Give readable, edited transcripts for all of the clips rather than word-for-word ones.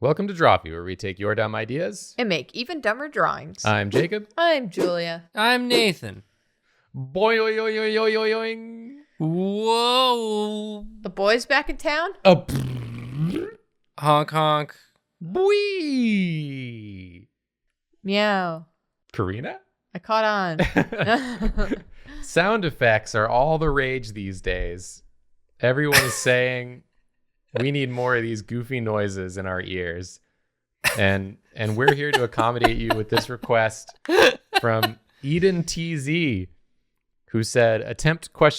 Welcome to Drawfee, where we take your dumb ideas. And make even dumber drawings. I'm Jacob. I'm Julia. I'm Nathan. Boing. Whoa. The boys back in town? Honk honk. Boing. Meow. Karina? I caught on. Sound effects are all the rage these days. Everyone is saying we need more of these goofy noises in our ears. And we're here to accommodate you with this request from Eden TZ, who said, attempt ? Play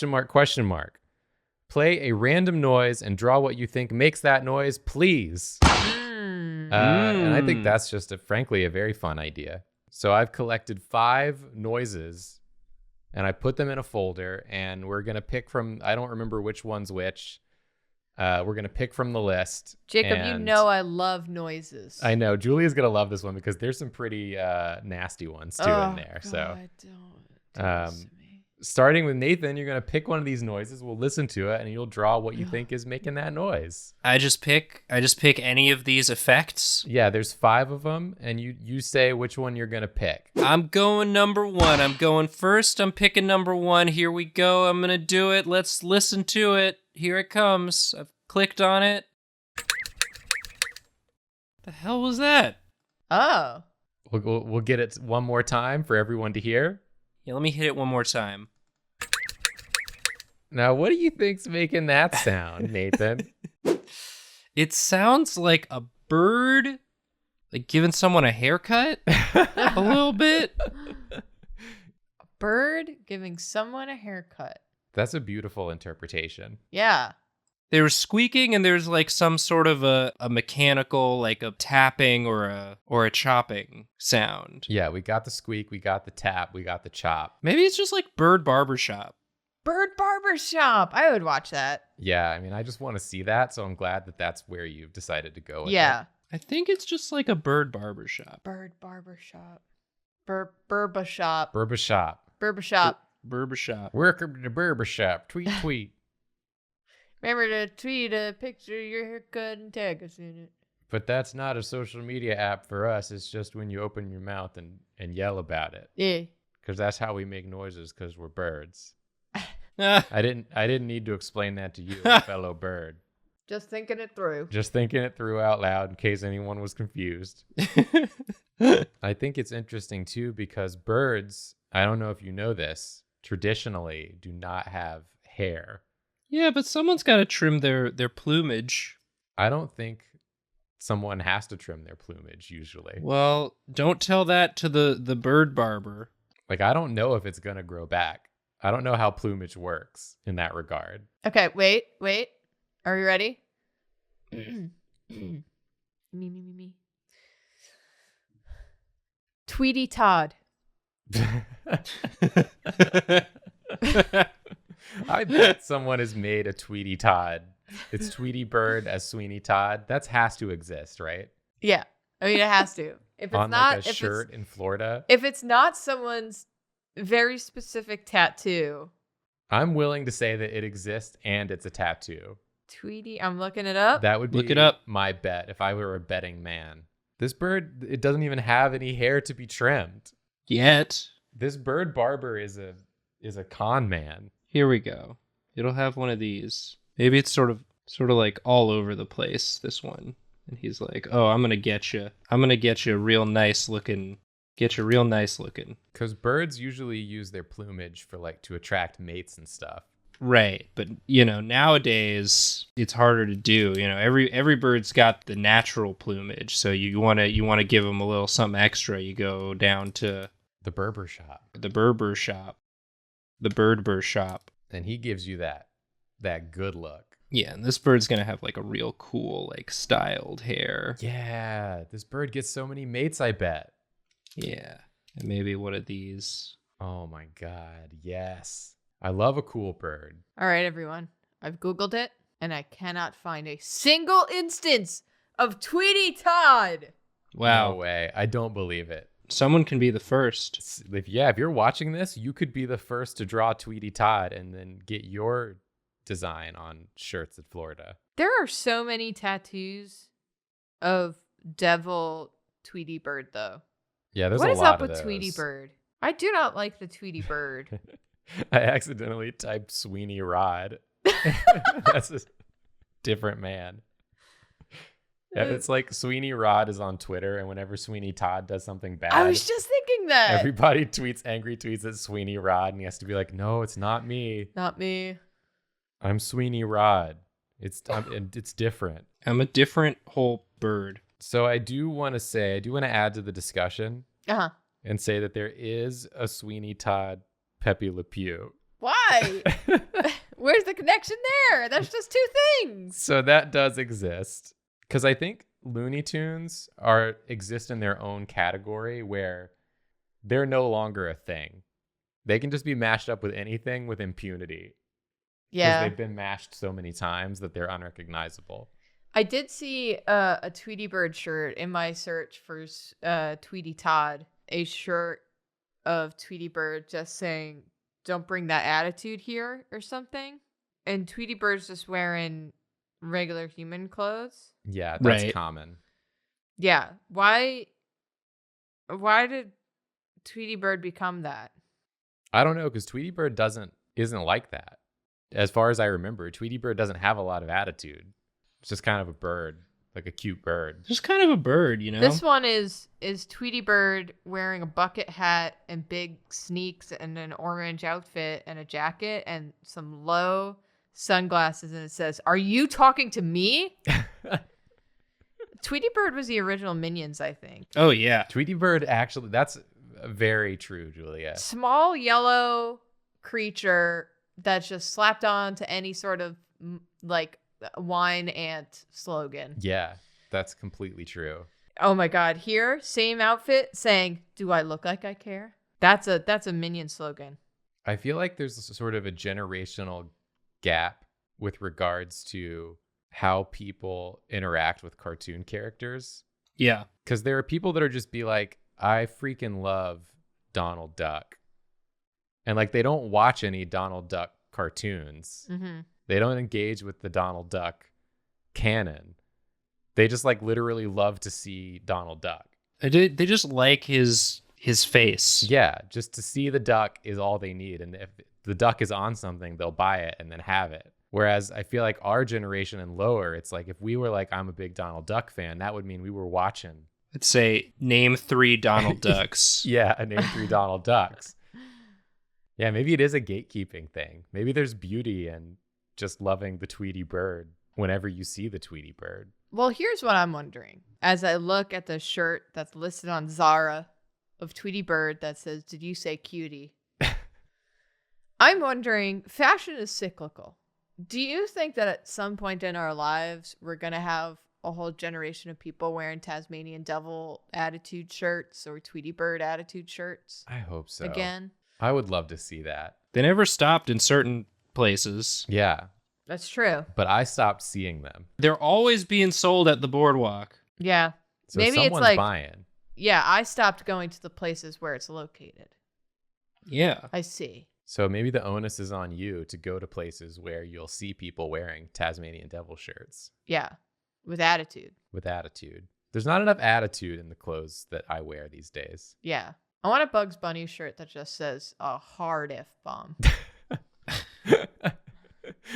a random noise and draw what you think makes that noise, please. And I think that's just, frankly, a very fun idea. So I've collected 5 noises, and I put them in a folder, and we're going to pick from, I don't remember which one's which. We're going to pick from the list. Jacob, you know I love noises. I know. Julia's going to love this one because there's some pretty nasty ones, too, in there. God, So, don't do starting with Nathan, you're going to pick one of these noises. We'll listen to it, and you'll draw what you think is making that noise. I just pick any of these effects. Yeah, there's 5 of them, and you say which one you're going to pick. I'm going number 1. I'm going first. I'm picking number 1. Here we go. I'm going to do it. Let's listen to it. Here it comes. I've clicked on it. The hell was that? Oh. We'll get it one more time for everyone to hear. Yeah, let me hit it one more time. Now, what do you think's making that sound, Nathan? It sounds like a bird, like giving someone a haircut a little bit. A bird giving someone a haircut. That's a beautiful interpretation. Yeah. They were squeaking, and there's like some sort of a mechanical, like a tapping or a chopping sound. Yeah, we got the squeak, we got the tap, we got the chop. Maybe it's just like bird barbershop. Bird barbershop. I would watch that. Yeah, I mean, I just want to see that, so I'm glad that that's where you've decided to go with Yeah. it. I think it's just like a bird barbershop. Bird barbershop. Burbashop. Barbershop. Burbashop. Barbershop. Welcome to the barbershop. Tweet, tweet. Remember to tweet a picture of your haircut and tag us in it. But that's not a social media app for us. It's just when you open your mouth and yell about it. Yeah. Because that's how we make noises, because we're birds. Ah, I didn't need to explain that to you, fellow bird. Just thinking it through. Just thinking it through out loud in case anyone was confused. I think it's interesting, too, because birds, I don't know if you know this, traditionally do not have hair. yeah, but someone's got to trim their plumage. I don't think someone has to trim their plumage, usually. Well, don't tell that to the bird barber. Like, I don't know if it's going to grow back. I don't know how plumage works in that regard. Okay, wait. Are you ready? Me. Tweety Todd. I bet someone has made a Tweety Todd. It's Tweety Bird as Sweeney Todd. That has to exist, right? Yeah. I mean, it has to. If it's On not like a shirt in Florida. if it's not someone's very specific tattoo. I'm willing to say that it exists and it's a tattoo. Tweety, I'm looking it up. That would be Look it up. my bet if I were a betting man. This bird, it doesn't even have any hair to be trimmed. Yet. This bird barber is a con man. Here we go. It'll have one of these. Maybe it's sort of like all over the place, this one. And he's like, "Oh, I'm going to get you. I'm going to get you real nice looking. Get you real nice looking." Because birds usually use their plumage for like to attract mates and stuff. Right, but nowadays it's harder to do. Every bird's got the natural plumage, so you want to give them a little something extra. You go down to The Berber shop. the Berber shop, the Birdber shop. And he gives you that good look. Yeah, and this bird's gonna have like a real cool, like styled hair. Yeah, this bird gets so many mates, I bet. Yeah, and maybe one of these. Oh my God, yes. I love a cool bird. All right, everyone. I've Googled it, and I cannot find a single instance of Tweety Todd. Wow, No way. I don't believe it. someone can be the first. If you're watching this, you could be the first to draw Tweety Todd and then get your design on shirts at Florida. There are so many tattoos of devil Tweety bird, though. Yeah, there's What a is lot up of with Tweety those. bird? I do not like the Tweety bird. I accidentally typed Sweeney Rod. That's a different man. Yeah, it's like Sweeney Rod is on Twitter, and whenever Sweeney Todd does something bad, I was just thinking that. everybody tweets angry tweets at Sweeney Rod, and he has to be like, "No, it's not me. Not me. I'm Sweeney Rod. It's different." I'm a different whole bird. So I do want to add to the discussion Uh-huh. and say that there is a Sweeney Todd Pepe Le Pew. Why? Where's the connection there? That's just two things. So that does exist. Because I think Looney Tunes exist in their own category where they're no longer a thing. They can just be mashed up with anything with impunity. Yeah. Because they've been mashed so many times that they're unrecognizable. I did see a Tweety Bird shirt in my search for Tweety Todd, a shirt of Tweety Bird just saying, "Don't bring that attitude here" or something. And Tweety Bird's just wearing regular human clothes. Yeah, that's Right. common. Yeah. Why did Tweety Bird become that? I don't know, because Tweety Bird isn't like that. As far as I remember, Tweety Bird doesn't have a lot of attitude. It's just kind of a bird, like a cute bird. Just kind of a bird, you know? This one is Tweety Bird wearing a bucket hat and big sneaks and an orange outfit and a jacket and some low sunglasses, and it says, "Are you talking to me?" Tweety Bird was the original Minions, I think. Oh, yeah. Tweety Bird, actually, that's very true, Julia. Small yellow creature that's just slapped on to any sort of like wine ant slogan. Yeah, that's completely true. Oh my God! Here, same outfit, saying, "Do I look like I care?" That's a Minion slogan. I feel like there's sort of a generational gap with regards to how people interact with cartoon characters. Yeah. Because there are people that are just be like, "I freaking love Donald Duck." And like, they don't watch any Donald Duck cartoons. Mm-hmm. They don't engage with the Donald Duck canon. They just like literally love to see Donald Duck. They just like his face. Yeah, just to see the duck is all they need. And if the duck is on something, they'll buy it and then have it. Whereas I feel like our generation and lower, it's like if we were like, "I'm a big Donald Duck fan," that would mean we were watching. Let's say, name 3 Donald Ducks. Yeah, I named 3 Donald Ducks. Yeah, maybe it is a gatekeeping thing. Maybe there's beauty in just loving the Tweety Bird whenever you see the Tweety Bird. Well, here's what I'm wondering. As I look at the shirt that's listed on Zara of Tweety Bird that says, "Did you say cutie?" I'm wondering, fashion is cyclical. Do you think that at some point in our lives, we're going to have a whole generation of people wearing Tasmanian Devil attitude shirts or Tweety Bird attitude shirts I hope so. again? I would love to see that. They never stopped in certain places. Yeah, That's true. but I stopped seeing them. They're always being sold at the boardwalk. Yeah. So Maybe it's someone's like- buying. Yeah, I stopped going to the places where it's located. Yeah. I see. So maybe the onus is on you to go to places where you'll see people wearing Tasmanian Devil shirts Yeah. With attitude. with attitude. There's not enough attitude in the clothes that I wear these days. Yeah. I want a Bugs Bunny shirt that just says a hard F-bomb.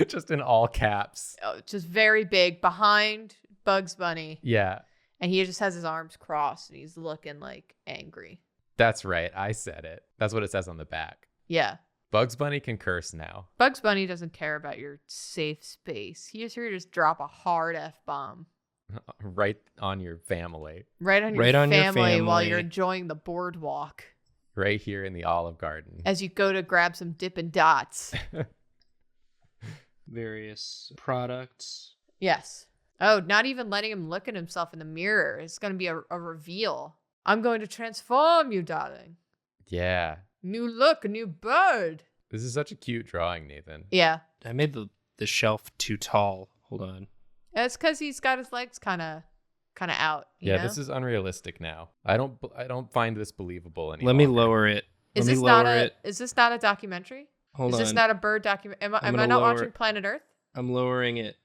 Just in all caps. Oh, just very big behind Bugs Bunny. Yeah, And he just has his arms crossed and he's looking like angry. that's right. I said it. That's what it says on the back. Yeah. Bugs Bunny can curse now. Bugs Bunny doesn't care about your safe space. He is here to just drop a hard F-bomb. Right on your family. Right on your Right on your family while family. you're enjoying the boardwalk. Right here in the Olive Garden. As you go to grab some Dippin' Dots. Various products. Yes. Oh, not even letting him look at himself in the mirror. It's going to be a reveal. "I'm going to transform you, darling. Yeah. New look, a new bird." This is such a cute drawing, Nathan. Yeah. I made the shelf too tall. Hold on. It's because he's got his legs kind of out. You Yeah, know? this is unrealistic now. I don't find this believable anymore. Let me lower it. Is Let this me not lower a? it. Is this not a documentary? Hold Is on. this not a bird document? Am I gonna not lower watching it. Planet Earth? I'm lowering it.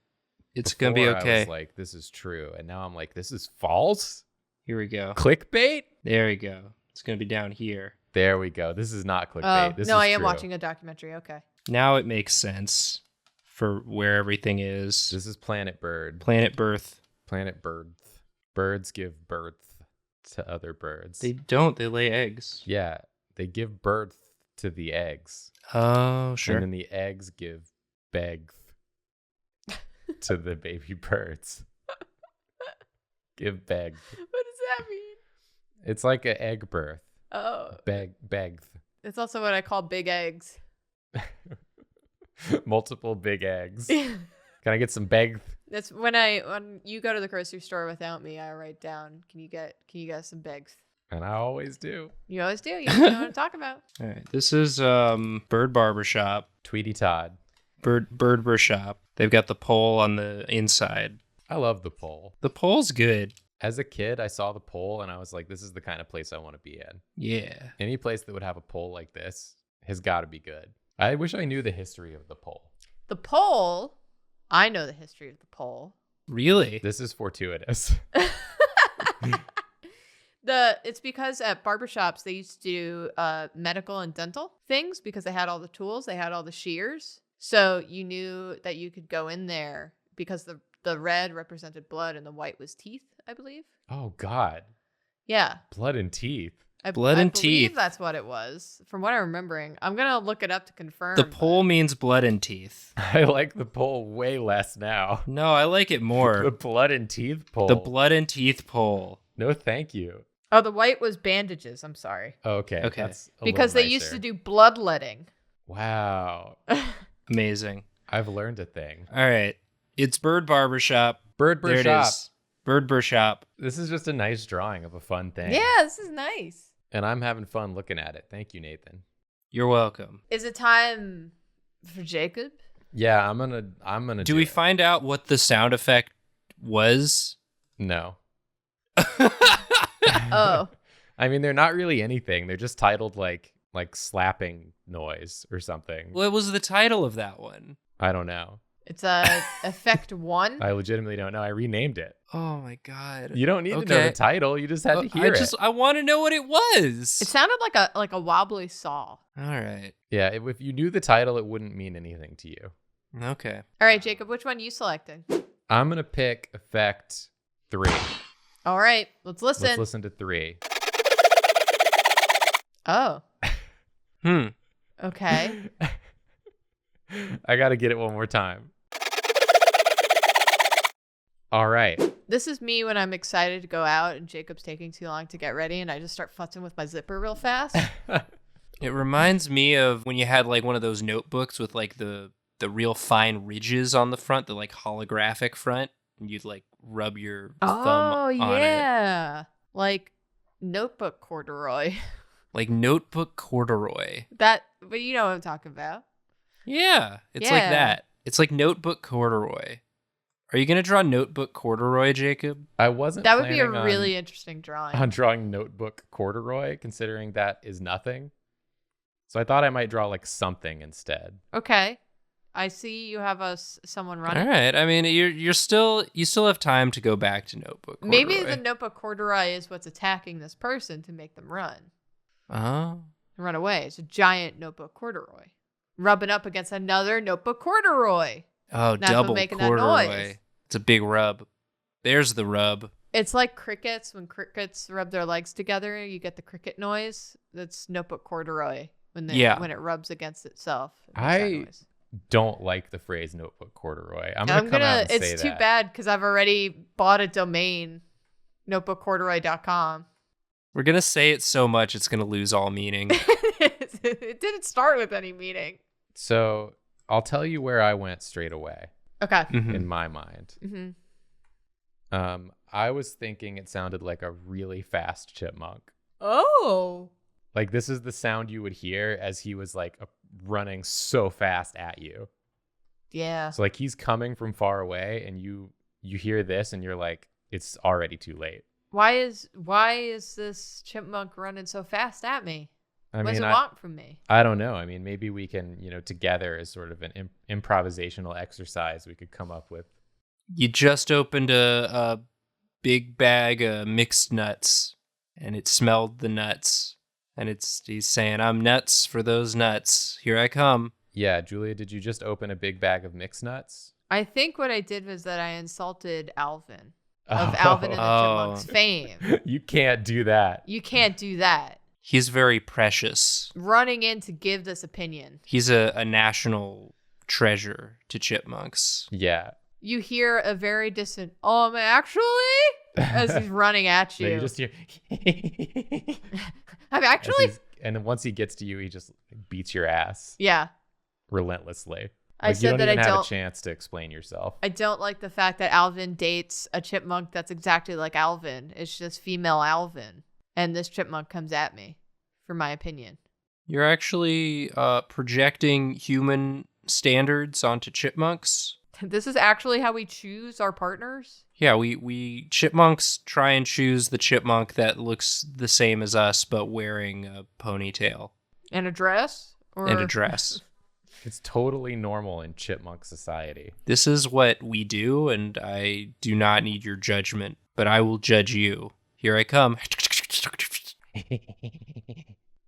It's gonna be Before, okay. I was like, this is true. And now I'm like, this is false? Here we go. Clickbait? There we go. It's gonna be down here. There we go. This is not clickbait. This no, is I am true. watching a documentary. Okay. Now it makes sense for where everything is. This is Planet Bird. Planet Birth. Planet Bird. Birds give birth to other birds. They don't. They lay eggs. Yeah, they give birth to the eggs. Oh, sure. And then the eggs give begth to the baby birds. Give begth. What does that mean? It's like an egg birth. Oh. Begth. It's also what I call big eggs. Multiple big eggs. Can I get some begth? That's when you go to the grocery store without me, I write down, can you get some bigs? And I always do. You always do. You know what I'm talking about. All right. This is Bird Barbershop. Tweety Todd. Bird Barbershop. They've got the pole on the inside. I love the pole. The pole's good. As a kid, I saw the pole and I was like, this is the kind of place I want to be in. Yeah. Any place that would have a pole like this has got to be good. I wish I knew the history of the pole. The pole, I know the history of the pole. Really? This is fortuitous. It's because at barbershops they used to do medical and dental things because they had all the tools, they had all the shears. So you knew that you could go in there because the red represented blood and the white was teeth, I believe. Oh, God. Yeah. Blood and teeth. Blood and I believe teeth. That's what it was, from what I'm remembering. I'm going to look it up to confirm. The pole means blood and teeth. I like the pole way less now. No, I like it The more. blood and teeth pole. The blood and teeth pole. No, thank you. Oh, the white was bandages. I'm sorry. Okay. Okay. That's a Because little they used nicer. to do bloodletting. Wow. Amazing. I've learned a thing. All right. It's Bird Barbershop. Bird There it Shop. is. Bird Barbershop. This is just a nice drawing of a fun thing. Yeah, this is nice. And I'm having fun looking at it. Thank you, Nathan. You're welcome. Is it time for Jacob? Yeah, I'm gonna Do we find out what the sound effect was? No. Oh. I mean, they're not really anything. They're just titled like slapping noise or something. What was the title of that one? I don't know. It's effect 1. I legitimately don't know. I renamed it. Oh my god. You don't need to know Okay. the title. You just had to hear it. I want to know what it was. It sounded like a wobbly saw. All right. Yeah, if you knew the title, it wouldn't mean anything to you. Okay. All right, Jacob, which one you selecting? I'm gonna pick effect 3. All right, let's listen. Let's listen to 3. Oh, Hmm. okay. I gotta get it one more time. All right. This is me when I'm excited to go out and Jacob's taking too long to get ready and I just start futzing with my zipper real fast. It reminds me of when you had like one of those notebooks with like the real fine ridges on the front, the like holographic front, and you'd like rub your thumb on it. yeah. Like notebook corduroy. Like notebook corduroy. But you know what I'm talking about. Yeah, it's like Yeah. that. It's like notebook corduroy. Are you gonna draw notebook corduroy, Jacob? I wasn't. That would be a planning really interesting drawing. on drawing notebook corduroy, considering that is nothing. So I thought I might draw like something instead. Okay. I see you have someone running. All right. I mean, you still have time to go back to notebook corduroy. Maybe the notebook corduroy is what's attacking this person to make them run. Oh. Run away. It's a giant notebook corduroy. Rubbing up against another notebook corduroy. Oh, That's what double making that corduroy. noise. It's a big rub. There's the rub. It's like crickets. When crickets rub their legs together, you get the cricket noise. That's notebook corduroy when it rubs against itself. It makes that noise. Don't like the phrase notebook corduroy. I'm gonna come out and say It's too that. bad because I've already bought a domain, notebookcorduroy.com. We're gonna say it so much it's gonna lose all meaning. It didn't start with any meaning. So I'll tell you where I went straight away Okay. Mhm. in my mind. Mm-hmm. I was thinking it sounded like a really fast chipmunk. Oh. Like this is the sound you would hear as he was like running so fast at you. Yeah. So like he's coming from far away and you hear this and you're like, it's already too late. Why is this chipmunk running so fast at me? I What mean, does it want from me? I don't know. I mean, maybe we can, together as sort of an improvisational exercise, we could come up with You just opened a big bag of mixed nuts, and it smelled the nuts. And he's saying, I'm nuts for those nuts. Here I come. Yeah, Julia, did you just open a big bag of mixed nuts? I think what I did was that I insulted Alvin of Alvin and the Chipmunks fame. You can't do that. You can't do that. He's very precious. Running in to give this opinion. He's a national treasure to chipmunks. Yeah. You hear a very distant, actually, as he's running at you. No, you just hear. I'm actually. And then once he gets to you, he just beats your ass. Yeah. Relentlessly. I said you don't that even I have don't a chance to explain yourself. I don't like the fact that Alvin dates a chipmunk that's exactly like Alvin. It's just female Alvin. And this chipmunk comes at me for my opinion. You're actually projecting human standards onto chipmunks. This is actually how we choose our partners? Yeah, we chipmunks try and choose the chipmunk that looks the same as us, but wearing a ponytail. And a dress? And a dress. It's totally normal in chipmunk society. This is what we do, and I do not need your judgment, but I will judge you. Here I come.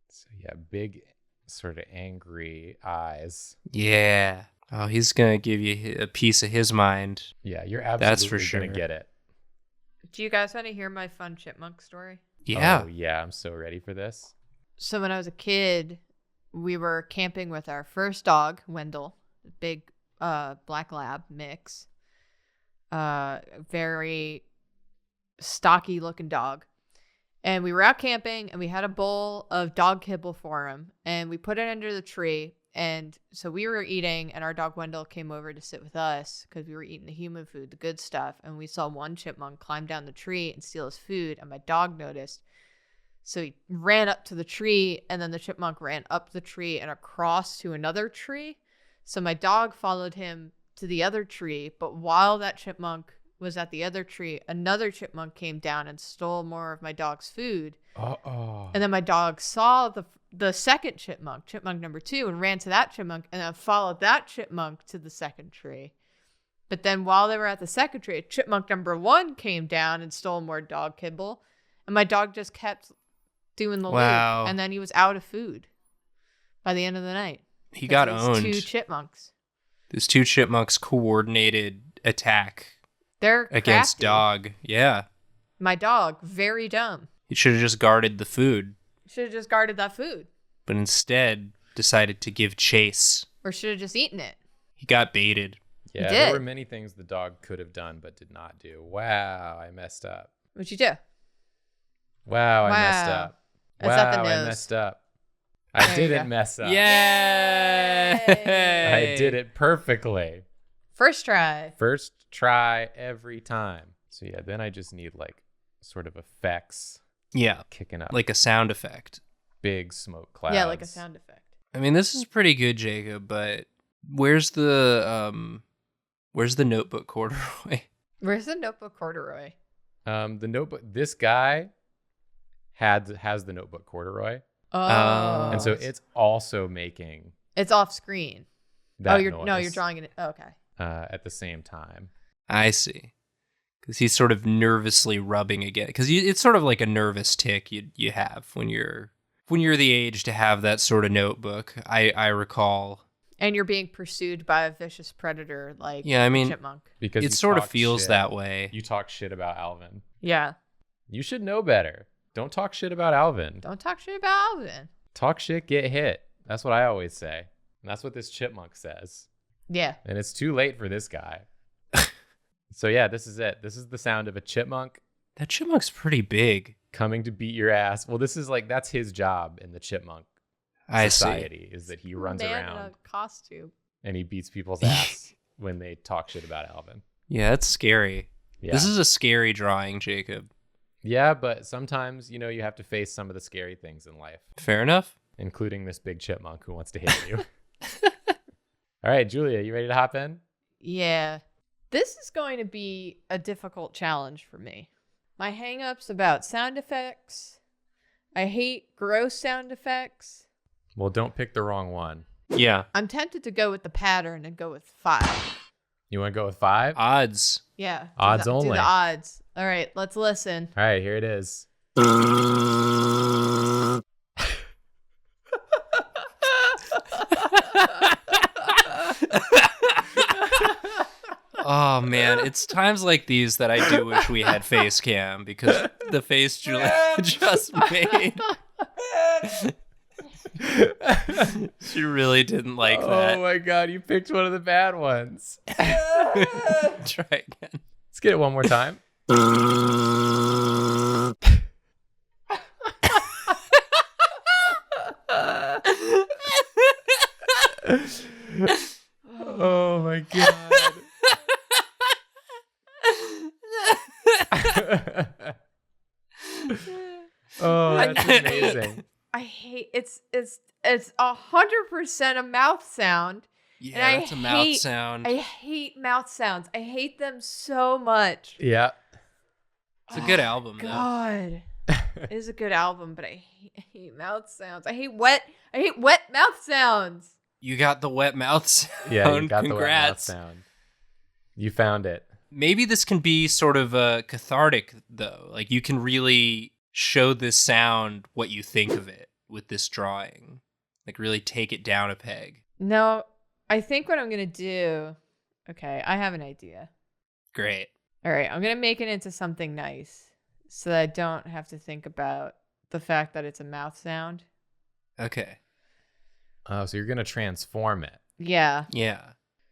So yeah, big sort of angry eyes. Yeah. Oh, he's going to give you a piece of his mind. Yeah, you're absolutely That's for sure. going to get it. Do you guys want to hear my fun chipmunk story? Yeah. Oh, yeah, I'm so ready for this. So when I was a kid, we were camping with our first dog, Wendell, a big black lab mix. Very stocky looking dog. And we were out camping and we had a bowl of dog kibble for him and we put it under the tree. And so we were eating and our dog Wendell came over to sit with us because we were eating the human food, the good stuff. And we saw one chipmunk climb down the tree and steal his food. And my dog noticed. So he ran up to the tree and then the chipmunk ran up the tree and across to another tree. So my dog followed him to the other tree. But while that chipmunk was at the other tree, another chipmunk came down and stole more of my dog's food. Uh-oh. And then my dog saw the second chipmunk number 2, and ran to that chipmunk and then followed that chipmunk to the second tree. But then while they were at the second tree, chipmunk number 1 came down and stole more dog kibble. And my dog just kept doing the loop. And then he was out of food by the end of the night. He got owned. 2 chipmunks. Those 2 chipmunks coordinated attack. They're against crafty. dog. Yeah. My dog, very dumb. He should have just guarded the food. Should have just guarded that food. But instead decided to give chase. Or should have just eaten it. He got baited. Yeah, He there did. were many things the dog could have done but did not do. Wow, I messed up. What'd you do? Wow, I Wow. messed up. Is that the Wow, I nose? messed up. I There you didn't go. mess up. Yay! I did it perfectly. First try. First try every time. So yeah, then I just need like sort of effects Yeah. kicking up. Like a sound effect. big smoke clouds. Yeah, like a sound effect. I mean, this is pretty good, Jacob, but where's the notebook corduroy? Where's the notebook corduroy? The notebook. This guy has the notebook corduroy, Oh. and so it's also making it's off screen. that you're noise drawing it. Oh, okay. at the same time. I see. Because he's sort of nervously rubbing again. Because it's sort of like a nervous tick you have when you're the age to have that sort of notebook. I recall. And you're being pursued by a vicious predator like Yeah, I mean, a chipmunk. Because It you sort of talk feels shit. that way. You talk shit about Alvin. Yeah. You should know better. Don't talk shit about Alvin. Don't talk shit about Alvin. Talk shit, get hit. That's what I always say. And that's what this chipmunk says. Yeah. And it's too late for this guy. So yeah, this is it. This is the sound of a chipmunk That chipmunk's pretty big. coming to beat your ass. Well, this is like, that's his job in the chipmunk I see. society, is that he runs Man around in a costume. and he beats people's ass when they talk shit about Alvin. Yeah, that's scary. Yeah. This is a scary drawing, Jacob. Yeah, but sometimes, you have to face some of the scary things in life, Fair enough? including this big chipmunk who wants to hit you. All right, Julia, you ready to hop in? Yeah. This is going to be a difficult challenge for me. My hang-ups about sound effects. I hate gross sound effects. Well, don't pick the wrong one. Yeah. I'm tempted to go with the pattern and go with 5. You want to go with 5? Odds. Yeah. Odds do only. the odds. All right, let's listen. All right, here it is. Oh man, it's times like these that I do wish we had face cam, because the face Julia just made. She really didn't like that. Oh my god, you picked one of the bad ones. Try again. Let's get it one more time. Oh my god. Oh, that's amazing. I hate it's 100% a mouth sound. Yeah, And I that's a mouth sound. I hate mouth sounds. I hate them so much. Yeah. It's a good album, though. God. It is a good album, but I hate mouth sounds. I hate wet mouth sounds. You got the wet mouth sound. Yeah, you got Congrats. the wet mouth sound. You found it. Maybe this can be sort of cathartic, though. Like, you can really show this sound what you think of it with this drawing. Like, really take it down a peg. No, I think what I'm going to do... Okay, I have an idea. Great. All right, I'm going to make it into something nice so that I don't have to think about the fact that it's a mouth sound. Okay. Oh, so you're going to transform it. Yeah. Yeah.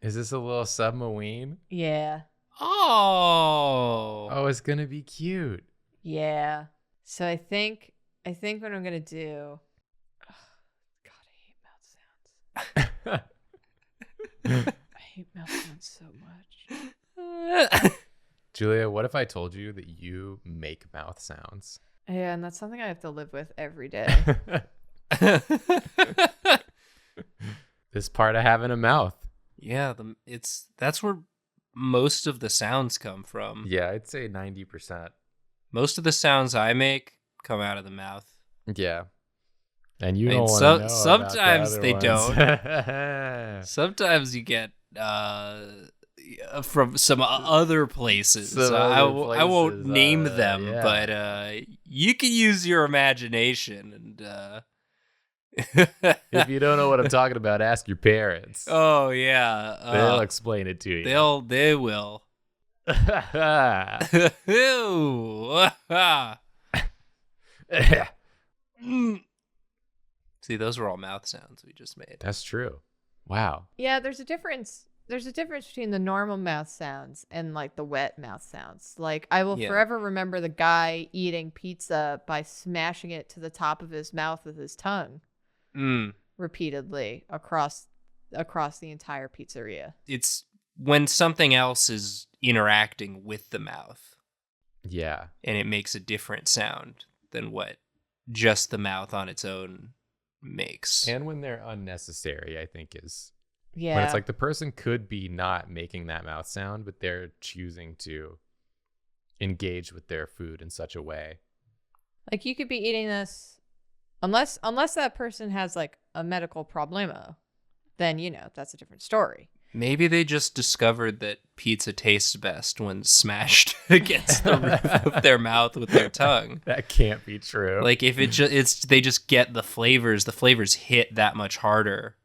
Is this a little submarine? Yeah. Oh. Oh, it's going to be cute. Yeah. So I think what I'm going to do... God, I hate mouth sounds. I hate mouth sounds so much. Julia, what if I told you that you make mouth sounds? Yeah, and that's something I have to live with every day. This part of having a mouth. Yeah, that's where most of the sounds come from. Yeah, I'd say 90%. Most of the sounds I make come out of the mouth. Yeah. And you I mean, don't want to know sometimes about they the other ones. Sometimes you get from some other places. Some I other won't places, name them, yeah. but you can use your imagination and. If you don't know what I'm talking about, ask your parents. Oh yeah, They'll explain it to you. They will. See, those were all mouth sounds we just made. That's true. Wow. Yeah, there's a difference. There's a difference between the normal mouth sounds and like the wet mouth sounds. Like I will forever remember the guy eating pizza by smashing it to the top of his mouth with his tongue repeatedly across the entire pizzeria. It's when something else is interacting with the mouth. Yeah. And it makes a different sound than what just the mouth on its own makes. And when they're unnecessary, I think is... Yeah. When it's like the person could be not making that mouth sound, but they're choosing to engage with their food in such a way. Like you could be eating this, unless that person has like a medical problemo, then that's a different story. Maybe they just discovered that pizza tastes best when smashed against the roof of their mouth with their tongue. That can't be true. Like if they just get the flavors hit that much harder.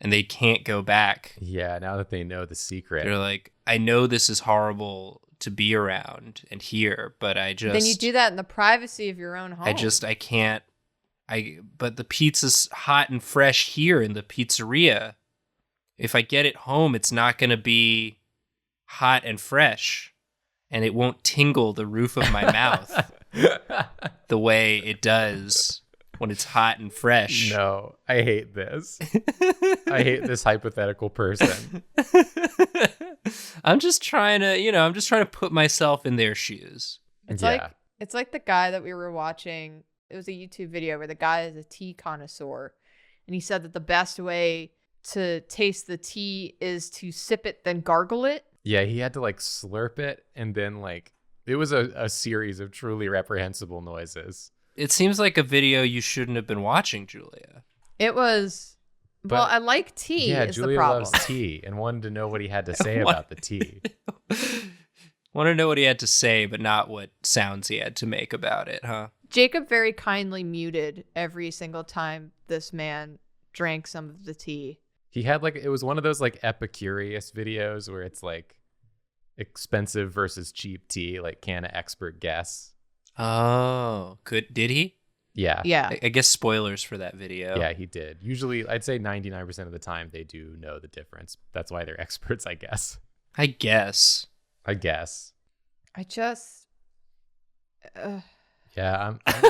And they can't go back. Yeah, now that they know the secret. They're like, I know this is horrible to be around and hear, but I just... Then you do that in the privacy of your own home. I can't... But the pizza's hot and fresh here in the pizzeria. If I get it home, it's not going to be hot and fresh. And it won't tingle the roof of my mouth the way it does when it's hot and fresh. No, I hate this. I hate this hypothetical person. I'm just trying to put myself in their shoes. It's like the guy that we were watching. It was a YouTube video where the guy is a tea connoisseur, and he said that the best way to taste the tea is to sip it, then gargle it. Yeah, he had to like slurp it, and then like it was a series of truly reprehensible noises. It seems like a video you shouldn't have been watching, Julia. It was Well, I like tea. Yeah, is Julia the problem. loves tea and wanted to know what he had to say about the tea. Want to know what he had to say, but not what sounds he had to make about it, huh? Jacob very kindly muted every single time this man drank some of the tea. He had like, it was one of those like Epicurious videos where it's like expensive versus cheap tea, like can an expert guess? Oh, did he? Yeah. Yeah. I guess spoilers for that video. Yeah, he did. Usually, I'd say 99% of the time they do know the difference. That's why they're experts, I guess. I guess. I just... Yeah, I'm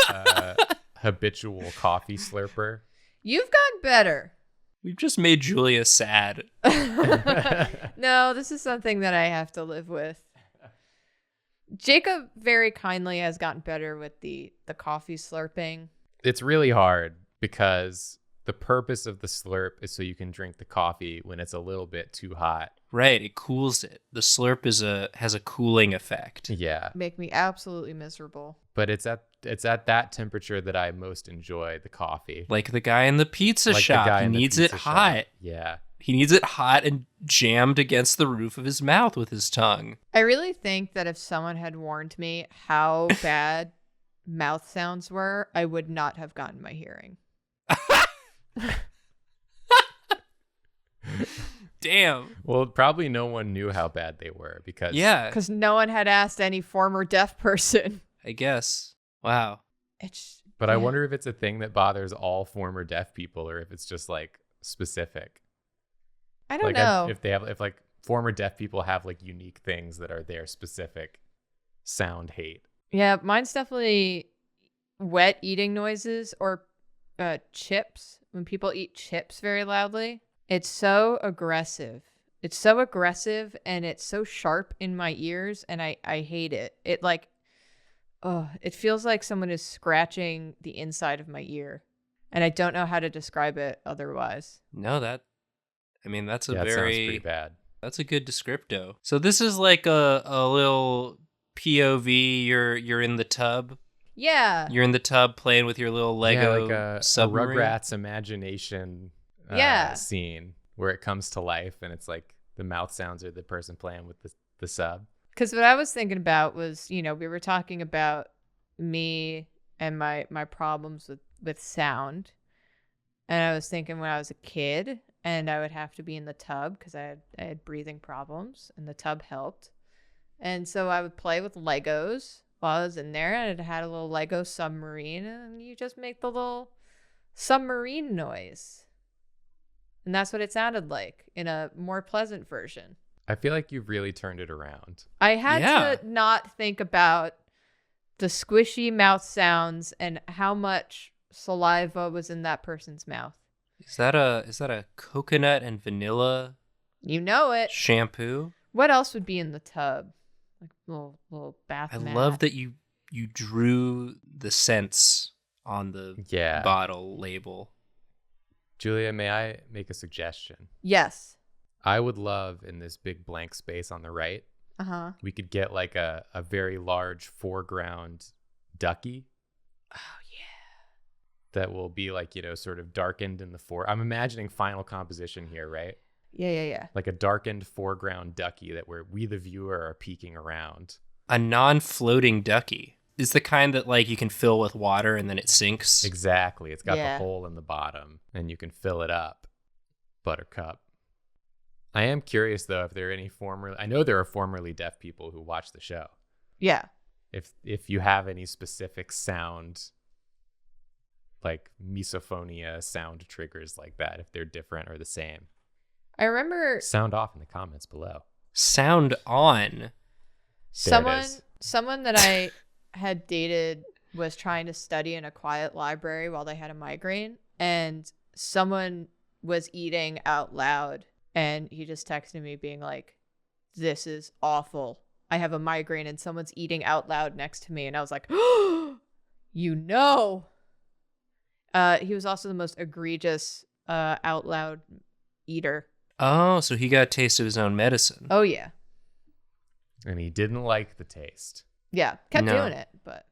a habitual coffee slurper. You've gotten better. We've just made Julia sad. No, this is something that I have to live with. Jacob very kindly has gotten better with the coffee slurping. It's really hard because the purpose of the slurp is so you can drink the coffee when it's a little bit too hot. Right, it cools it. The slurp has a cooling effect. Yeah. Make me absolutely miserable. But it's at that temperature that I most enjoy the coffee. Like the guy in the pizza Like shop. the guy He in the needs it pizza hot. shop. Yeah. He needs it hot and jammed against the roof of his mouth with his tongue. I really think that if someone had warned me how bad mouth sounds were, I would not have gotten my hearing. Damn. Well, probably no one knew how bad they were because Because no one had asked any former deaf person. I guess. Wow. But I wonder if it's a thing that bothers all former deaf people or if it's just like specific. I don't like know. if like former deaf people have like unique things that are their specific sound hate. Yeah, mine's definitely wet eating noises or chips. When people eat chips very loudly, it's so aggressive. It's so aggressive and it's so sharp in my ears, and I hate it. It like, it feels like someone is scratching the inside of my ear, and I don't know how to describe it otherwise. No, that's a That sounds very pretty bad. That's a good descripto. So this is like a little POV. You're in the tub. Yeah. You're in the tub playing with your little Lego like a submarine. Rugrats imagination Yeah. scene where it comes to life and it's like the mouth sounds are the person playing with the sub. Because what I was thinking about was, we were talking about me and my problems with sound. And I was thinking when I was a kid and I would have to be in the tub because I had breathing problems and the tub helped. And so I would play with Legos while I was in there, and it had a little Lego submarine, and you just make the little submarine noise. And that's what it sounded like in a more pleasant version. I feel like you've really turned it around. I had to not think about the squishy mouth sounds and how much saliva was in that person's mouth. Is that a coconut and vanilla You know it. shampoo? What else would be in the tub? Like little bath I mat. love that you drew the scents on the bottle label. Julia, may I make a suggestion? Yes. I would love in this big blank space on the right, we could get like a very large foreground ducky. Oh, yeah. That will be like, sort of darkened in the I'm imagining final composition here, right? Yeah. Like a darkened foreground ducky that where we, the viewer, are peeking around. A non-floating ducky is the kind that like you can fill with water and then it sinks. Exactly. It's got the hole in the bottom and you can fill it up. Buttercup. I am curious though if there are any I know there are formerly deaf people who watch the show. Yeah. If you have any specific sound, like misophonia sound triggers like that, if they're different or the same. I remember Sound off in the comments below. Sound on. someone that I had dated was trying to study in a quiet library while they had a migraine, and someone was eating out loud, and he just texted me being like, "This is awful. I have a migraine and someone's eating out loud next to me." And I was like, "Oh, He was also the most egregious out loud eater. Oh, so he got a taste of his own medicine. Oh, yeah. And he didn't like the taste. Yeah. Kept No. doing it, but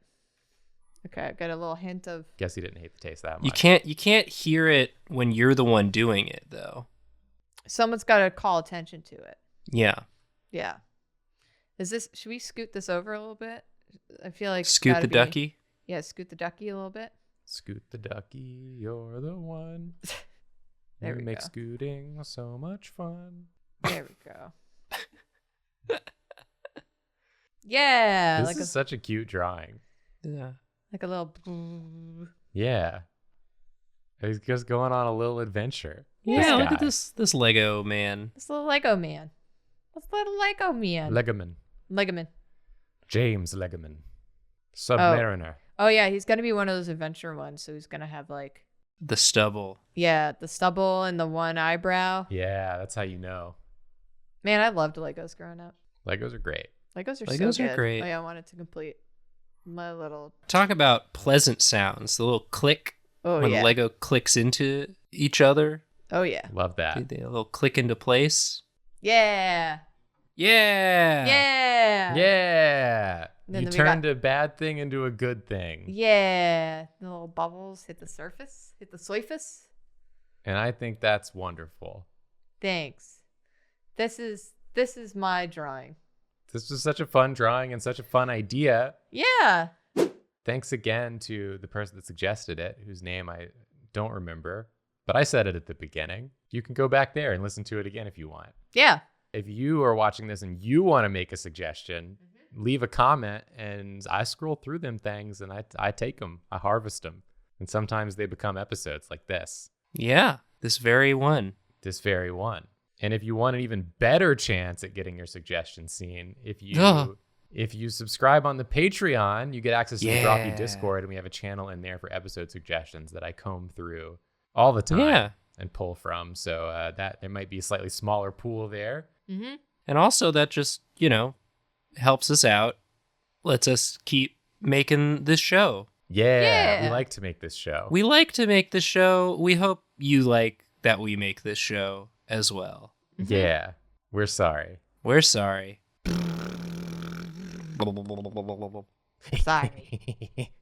Okay, I got a little hint of. Guess he didn't hate the taste that much. You can't hear it when you're the one doing it though. Someone's got to call attention to it. Yeah. Yeah. Should we scoot this over a little bit? I feel like. Scoot the ducky? Yeah, scoot the ducky a little bit. Scoot the ducky, you're the one. There we make go. scooting so much fun. There we go. Yeah. This is such a cute drawing. Yeah. Like a little. Yeah. He's just going on a little adventure. Yeah, look at guy. this Lego man. This little Lego man. This little Lego man. Legoman. James Legoman. Oh. Submariner. Oh, yeah. He's going to be one of those adventure ones. So he's going to have like. The stubble. Yeah, the stubble and the one eyebrow. Yeah, that's how you know. Man, I loved Legos growing up. Legos are great. Legos are Legos so are good. great. Oh, yeah, I wanted to complete my little. Talk about pleasant sounds. The little click Oh, when yeah. the Lego clicks into each other. Oh, yeah. Love that. They a little click into place. Yeah. Yeah. Yeah. Yeah. Then You we turned a bad thing into a good thing. Yeah. The little bubbles hit the surface, hit the surface. And I think that's wonderful. Thanks. This is my drawing. This was such a fun drawing and such a fun idea. Yeah. Thanks again to the person that suggested it, whose name I don't remember, but I said it at the beginning. You can go back there and listen to it again if you want. Yeah. If you are watching this and you want to make a suggestion, leave a comment, and I scroll through them things and I take them, I harvest them. And sometimes they become episodes like this. Yeah. This very one. This very one. And if you want an even better chance at getting your suggestion seen, if you subscribe on the Patreon, you get access to the Drawfee Discord, and we have a channel in there for episode suggestions that I comb through all the time and pull from. So that there might be a slightly smaller pool there. Mm-hmm. And also that just, helps us out, lets us keep making this show. Yeah, we like to make this show. We like to make this show. We hope you like that we make this show as well. Yeah, we're sorry. We're sorry. Sorry.